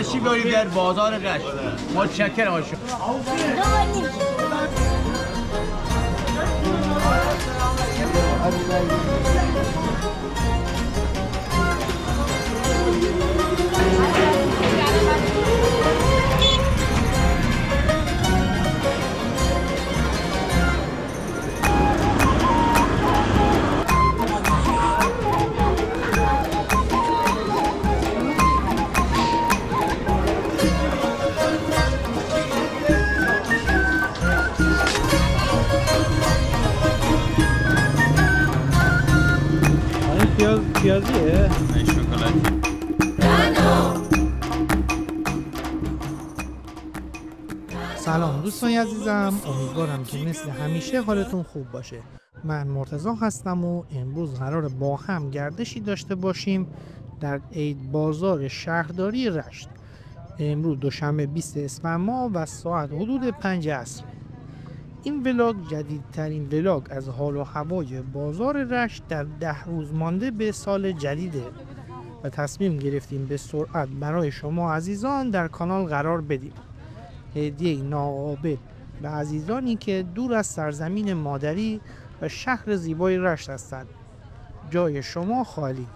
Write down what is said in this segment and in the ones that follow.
تشریف بیارید در بازار رشت. متشکرم از شما. پیازیه؟ شکلاتی. سلام دوستان عزیزم، امیدوارم که مثل همیشه حالتون خوب باشه. من مرتضی هستم و امروز قرار با هم گردشی داشته باشیم در عید بازار شهرداری رشت. امروز دوشنبه 20 اسفند ماه و ساعت حدود 5 عصر. این ولاگ جدیدترین ولاگ از حال و هوای بازار رشت در 10 روز مانده به سال جدیده و تصمیم گرفتیم به سرعت برای شما عزیزان در کانال قرار بدیم. هدیه ناقابل به عزیزانی که دور از سرزمین مادری و شهر زیبای رشت هستند. جای شما خالی.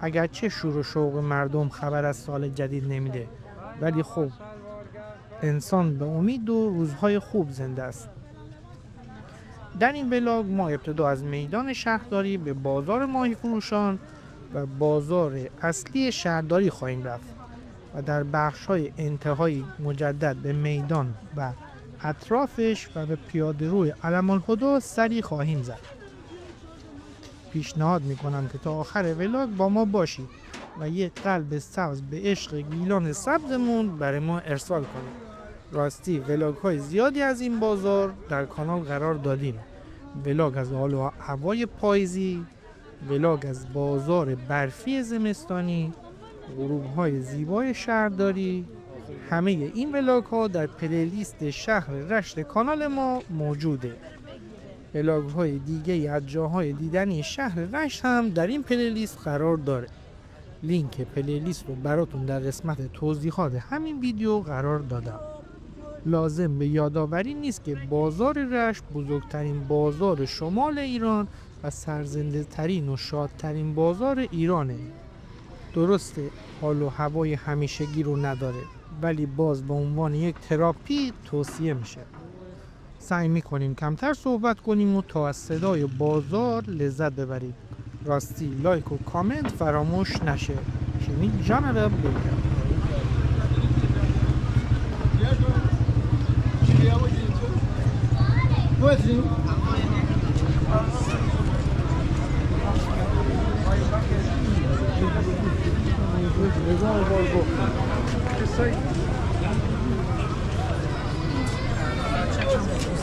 اگرچه شور و شوق مردم خبر از سال جدید نمیده، ولی خب انسان به امید و روزهای خوب زنده است. در این ولاگ ما ابتدا از میدان شهرداری به بازار ماهی فروشان و بازار اصلی شهرداری خواهیم رفت و در بخش‌های انتهایی مجدد به میدان و اطرافش و به پیاده‌روی علم الهدی سری خواهیم زد. پیشنهاد میکنم که تا آخر ولاگ با ما باشید و یک قلب سبز به عشق گیلان سبزمون برای ما ارسال کنید. راستی ولاگ های زیادی از این بازار در کانال قرار دادیم. ولاگ از حال و هوای پاییزی، ولاگ از بازار برفی زمستانی، غروب های زیبای شهرداری. همه این ولاگ ها در پلیلیست شهر رشت کانال ما موجوده. ولاگ های دیگه از جاهای دیدنی شهر رشت هم در این پلیلیست قرار داره. لینک پلیلیست رو براتون در قسمت توضیحات همین ویدیو قرار دادم. لازم به یادآوری نیست که بازار رشت بزرگترین بازار شمال ایران و سرزنده ترین و شادترین بازار ایرانه. درسته حال و هوای همیشگی رو نداره، ولی باز به عنوان یک تراپی توصیه میشه. سعی میکنیم کمتر صحبت کنیم و تا از صدای بازار لذت ببرید. راستی لایک و کامنت فراموش نشه. شنید جان رو بگم.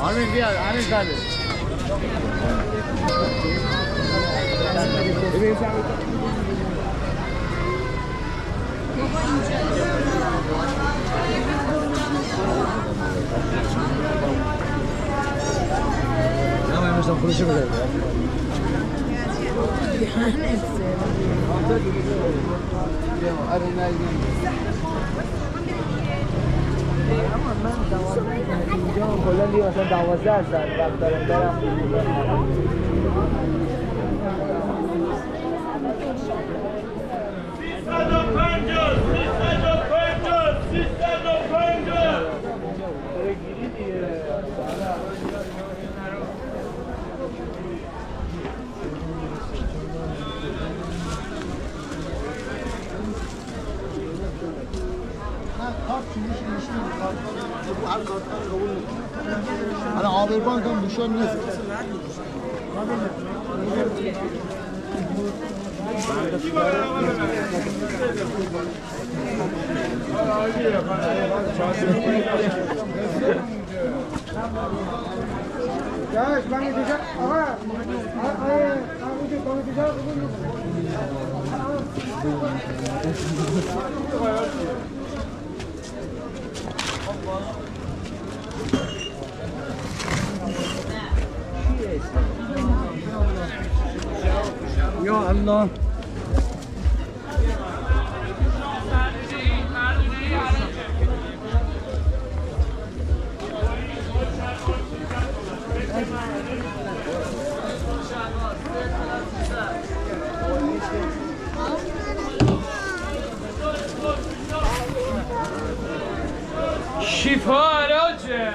Armin bia, Armin dale. Ama mesela kuruşu bile. اما من 12 اینجا کلا دیگه مثلا 12 ساعت وقت دارم برم. الان آبربانک هم نشان نیست. یا الله شیفا علاجه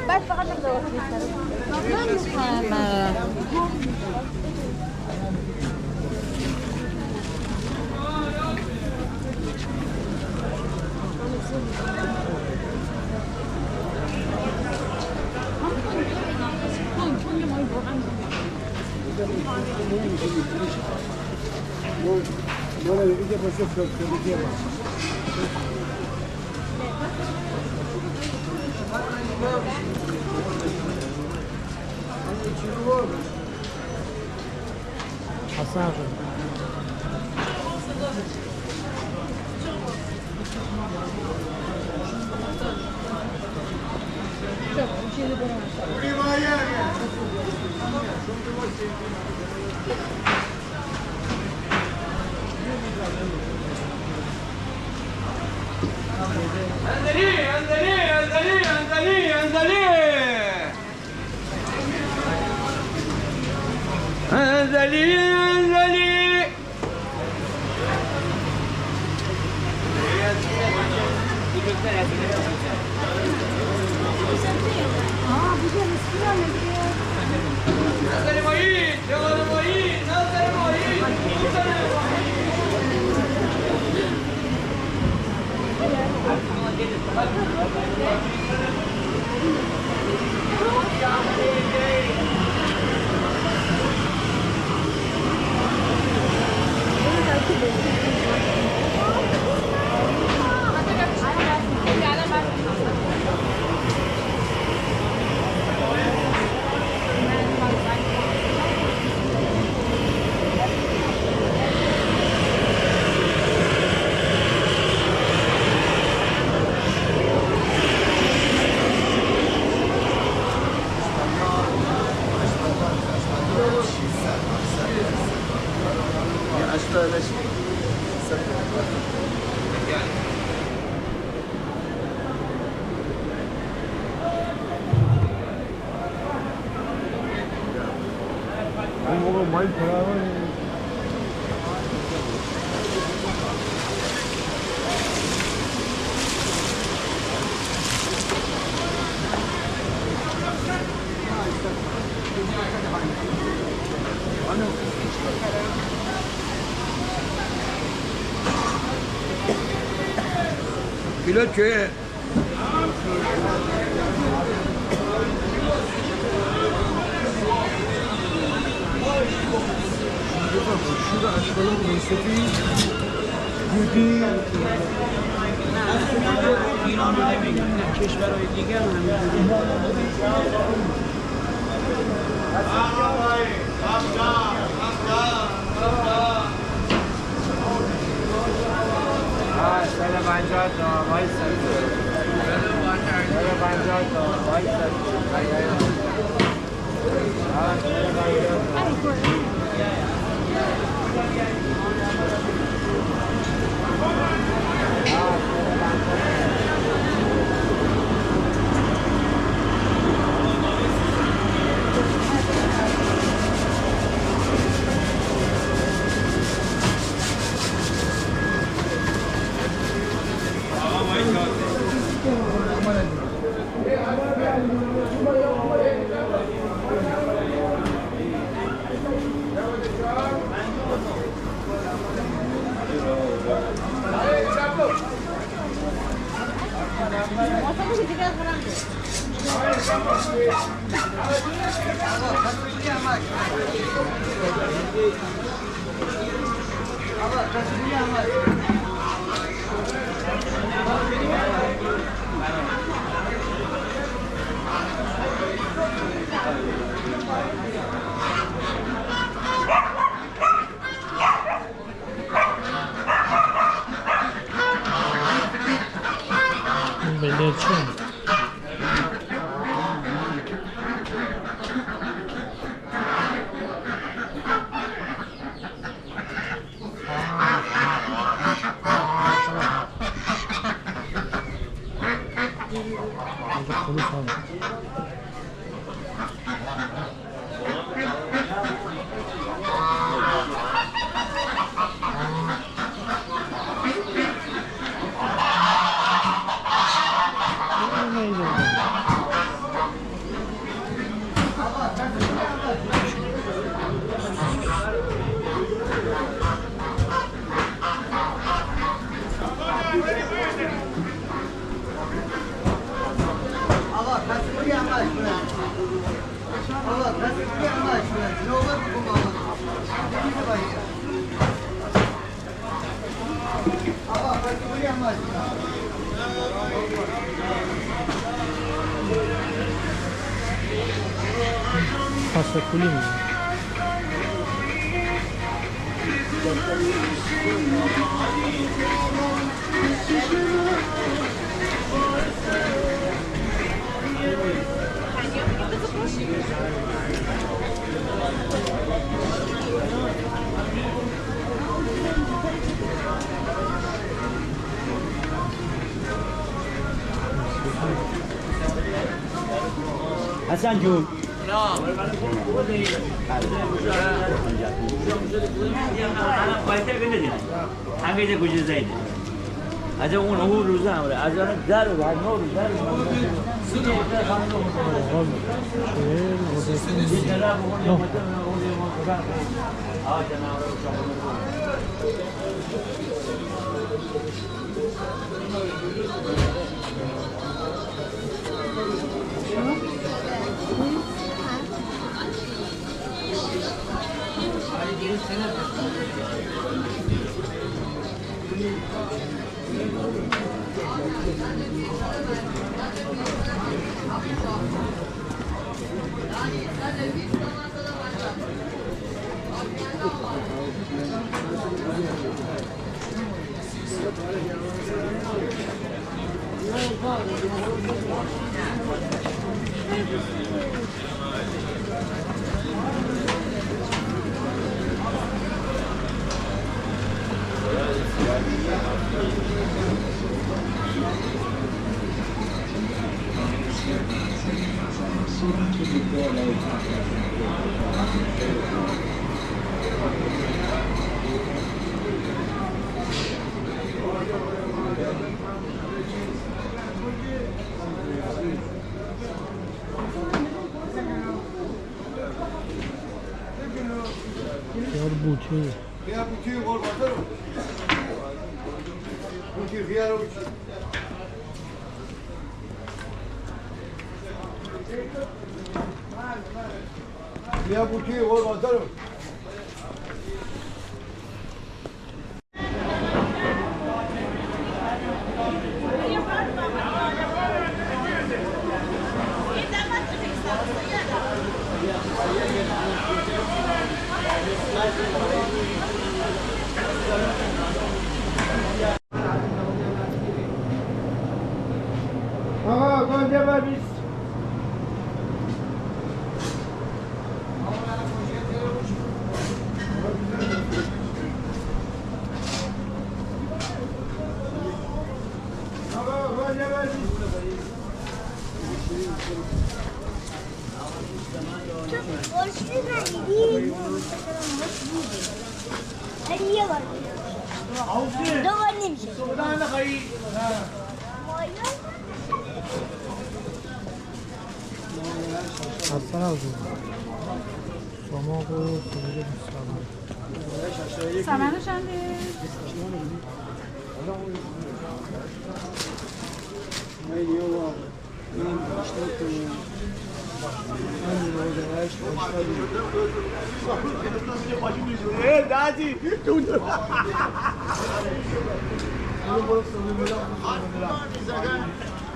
بس فقط ندور حسن انزلي انزلي انزلي انزلي انزلي انزلي انزلي نزلي معين يلا معين نزلي معين Pilot köye. Şurada açalım Mesut'u. Gudi. کشورهای دیگه هم سال 50 تا وای سال 50 تا وای بلرچه حساب. پاسه کولی میده. حسن جون همه کجا زیده از اون روزه همره از اون در و هر نور در بوتی بیا بوتی قربانده رو بوتی خیار رو بچی بیا بوتی قربانده رو آقا گنجه ببیس آقا گنجه ببیس اصلا از اون سماق و کنید سمن چنده؟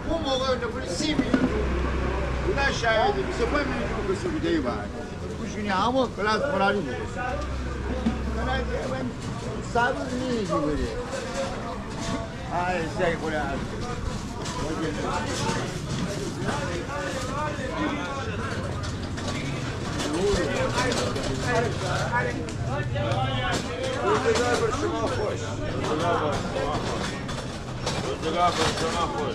اون موقع نفر 30 میلیون نه شاید 25 میلیون کسی بوده ای باید کشونی همون کلاس فراری بوده من صبر نیزی بوده های سعی کنه روزگار بر شما خوش روزگار بر شما خوش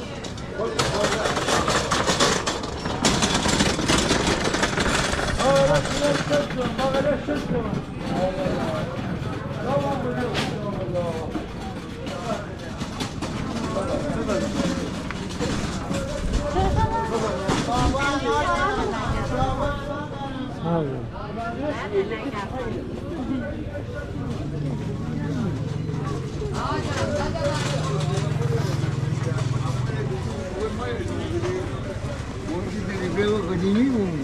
قدیمی بود.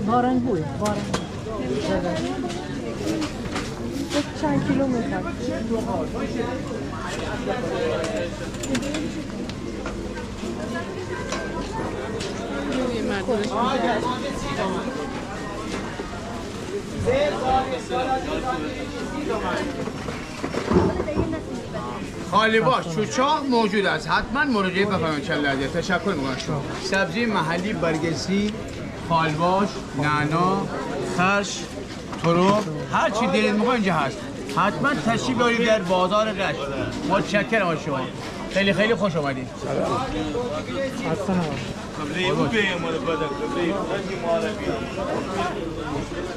بارنگوی چند کیلو میخواد خالی باش چوچاق موجود است حتما مراجعه بفرمایید کله‌ای تشکر می‌کنم شما سبزی محلی برگسی خالباش نعنا خرش ترو هر چی دلت می‌خواد اینجا هست حتما تشریف بیارید در بازار رشت متشکرم از شما خیلی خیلی خوش اومدید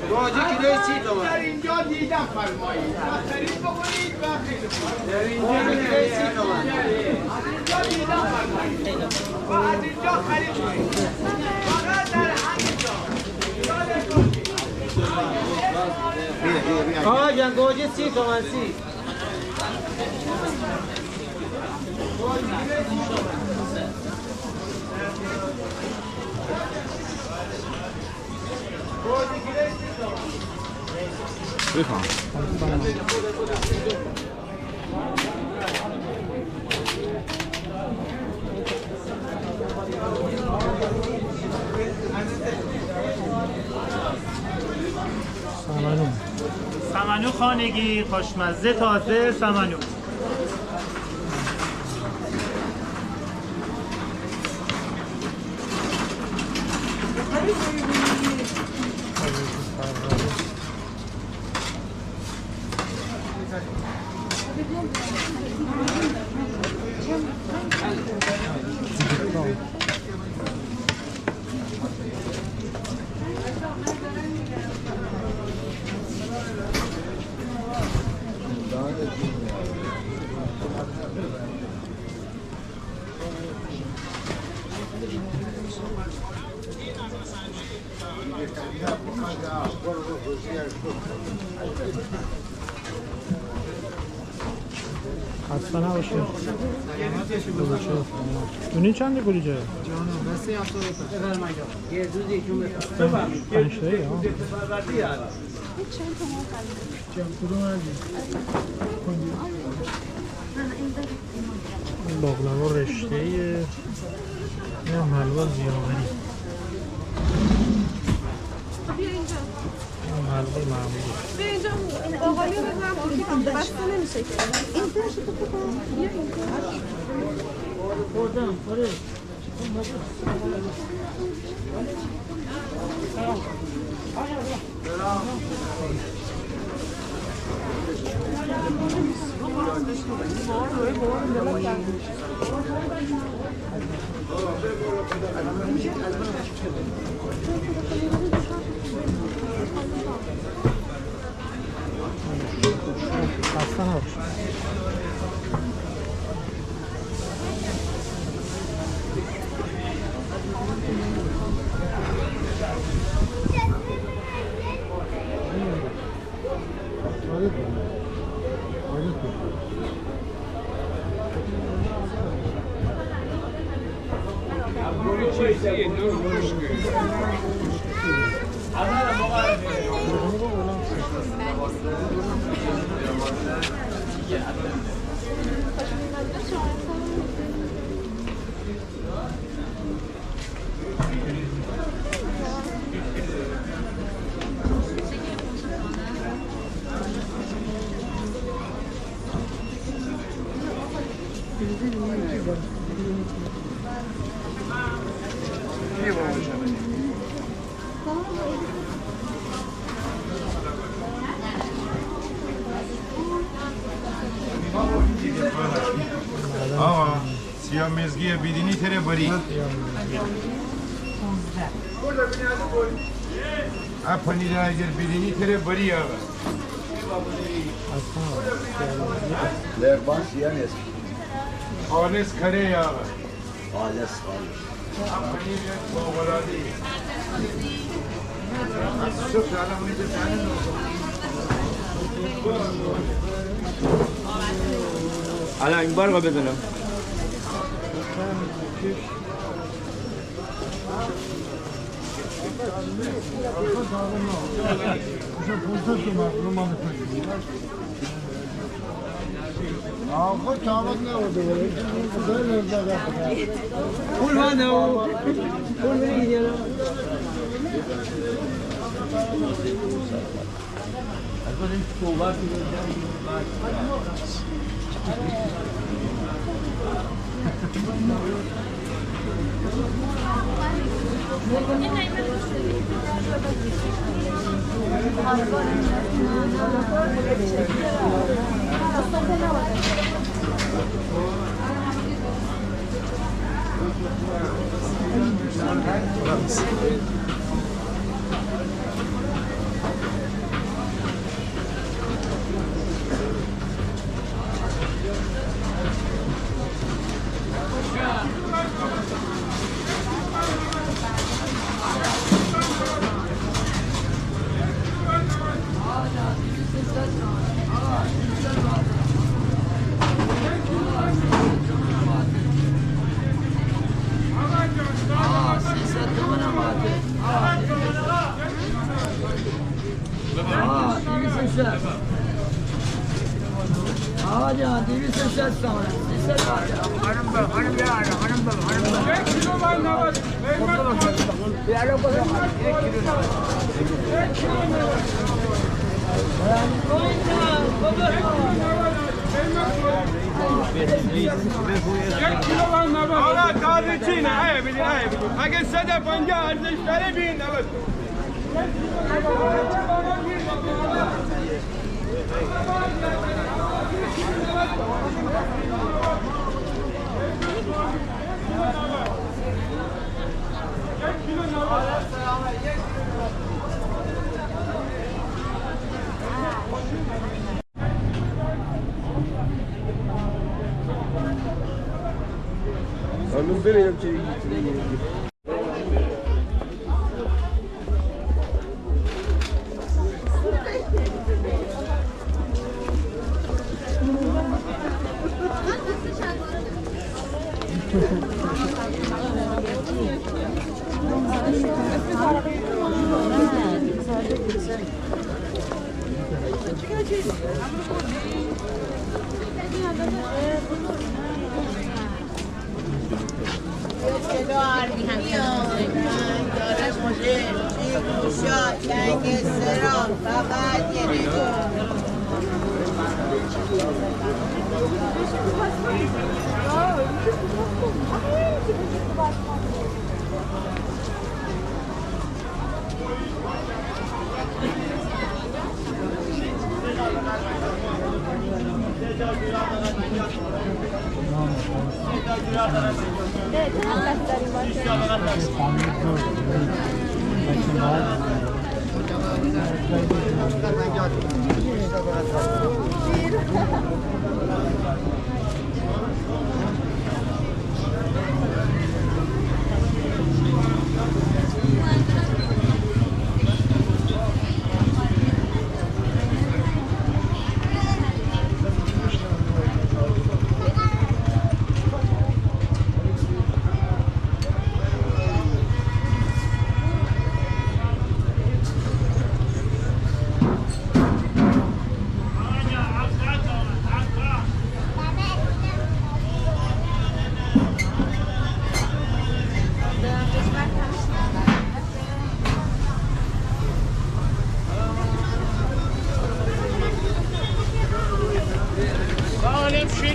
راجع کیلوی 30 تومن در اینجا دیدم فرمایید خرید بکنید و خیلی در اینجا کیلوی 30 تومن از اینجا دیدم فرمایید و از اینجا خرید کنید فقط در همینجا آقا جان گوجه 30 تومن 30 بفهم سمنو خانگی خوشمزه تازه سمنو خسته نباشید. دونی چنده کلیجه؟ پنج تایی ها؟ باقلوا رشته این هم حلوا زیاوری این هم حلوا معمولی به اینجا آقایی رو بزنم بسته نمیشه که این درشو تو بیا خوردم خوره خسته نباشید. آقا سیاه مزگی بیدینی تره بری پنیر اگر بیدینی تره بری آقا لربان سیاه نیست خالص کره آقا خالص پنیر باقلادی شکر الان میده تنه الان این بار بزنم آقا تابت نبوده پول من او پول میگیری آقا جان 260 تومن 300 خانم بیار خانم بابا 1 کیلو من نبود بیارو بابا 1 کیلو حالا تازه چینه ای بدین اگه 150 ارزش داره بین نبود Hanım benim şeyi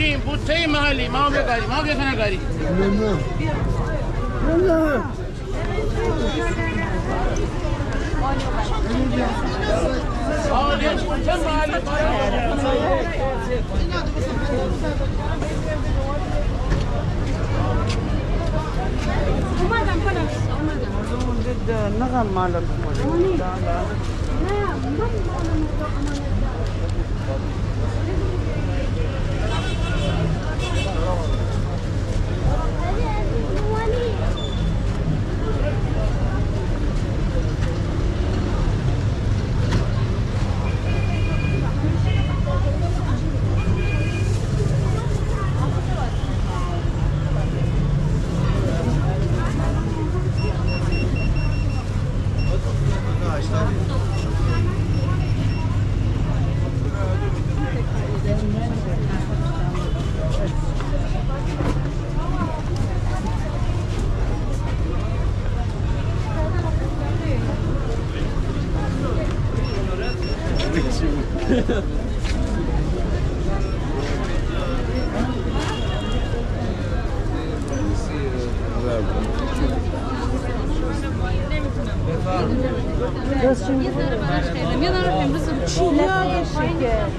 بگیریم بوته محلی ما بگاریم ما بکنه گاری اومدم خلاص اومدم نقم مالم یه دارم امروز چیلا شکر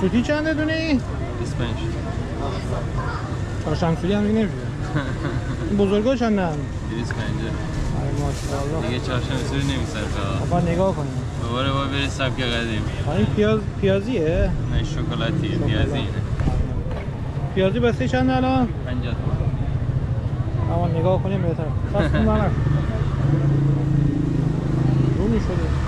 سوتی چنده دونه ای؟ 25 چهارشنبه سوری هم دیگه نمیشه این بزرگا چنده هم؟ 250 آره ماشاءالله دیگه چهارشنبه سوری نمی‌سرخه آقا نگاه کنیم دوباره با بری سبک قدیم این پیازیه؟ نه شکلاتی پیازی اینه پیازی بسته چنده الان؟ 50 اما نگاه کنیم بهتر پس کن بانر رو می شده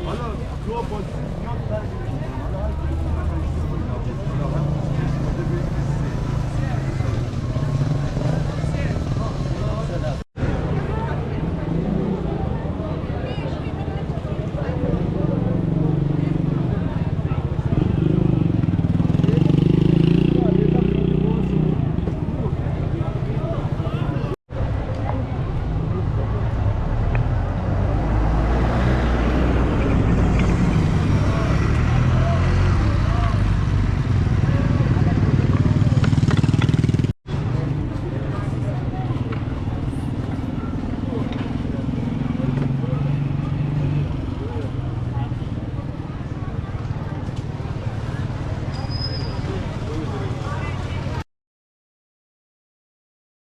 حالا تو با